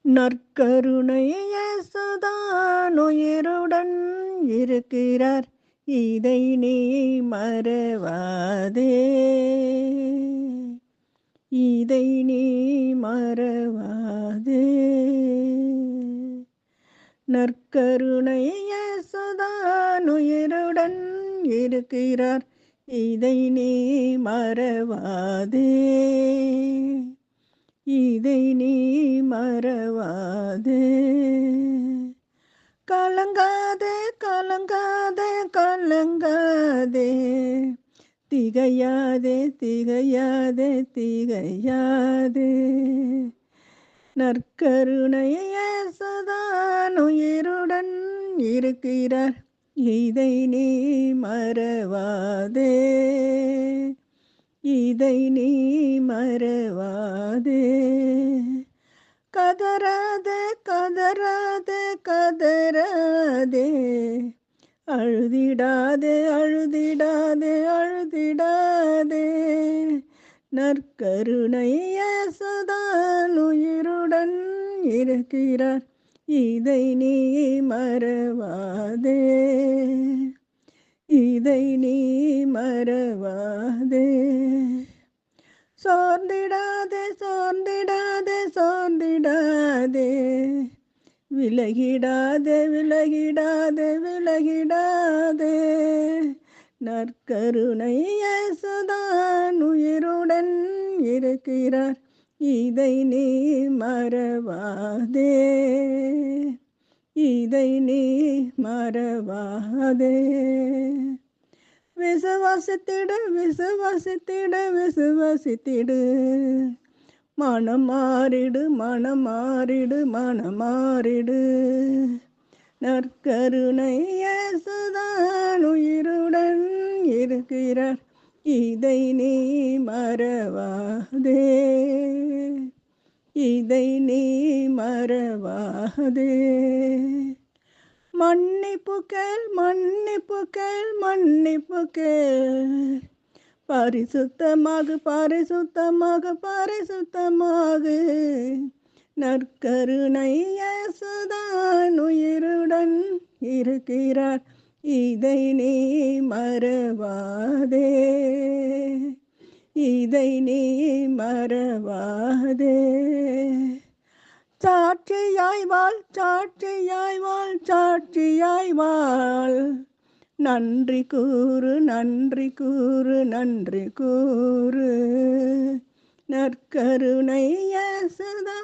நற்கருணை இயேசுதான் உயிருடன் இருக்கிறார். இதை நீ மறவாதே, இதை நீ மறவாதே. நற்கருணை இயேசுதான் உயிருடன் இருக்கிறார். இதை நீ மறவாதே, இதை நீ மறவாதே. கலங்காதே கலங்காதே கலங்காதே, திகையாதே திகையாதே திகையாதே. நற்கருணை இயேசுதான் உயிருடன் இருக்கிறார். இதை நீ மறவாதே, இதை நீ மறவாதே. கதறாதே கதறாதே கதறாதே, அழுதிடாதே அழுதிடாதே அழுதிடாதே. நற்கருணை இயேசுதான் உயிருடன் இருக்கிறார். இதை நீ மறவாதே, இதை நீ மறவாதே. சோர்ந்திடாதே சோர்ந்திடாதே சோர்ந்திடாதே, விலகிடாதே விலகிடாதே விலகிடாதே. நற்கருணை இயேசுதான் உயிருடன் இருக்கிறார். இதை நீ மறவாதே, இதை நீ மறவாதே. விசுவாசித்திடு விசுவாசித்திடு விசுவாசித்திடு, மனம் மாறிடு மனம் மாறிடு மனம் மாறிடு. நற்கருணை இயேசுதான் உயிருடன் இருக்கிறார். இதை நீ மறவாதே, இதை நீ மறவாதே. மன்னிப்பு கேள் மன்னிப்பு கேள் மன்னிப்பு கேள், பரிசுத்தமாக பரிசுத்தமாக பரிசுத்தமாக. நற்கருணை இயேசுதான் உயிருடன் இருக்கிறார். இதை நீ மறவாதே, இதை நீ மறவாதே. சாட்சியாய் வாழ் சாட்சியாய் வாழ் சாட்சியாய் வாழ், நன்றி கூறு நன்றி கூறு நன்றி கூறு. நற்கருணை இயேசுதான்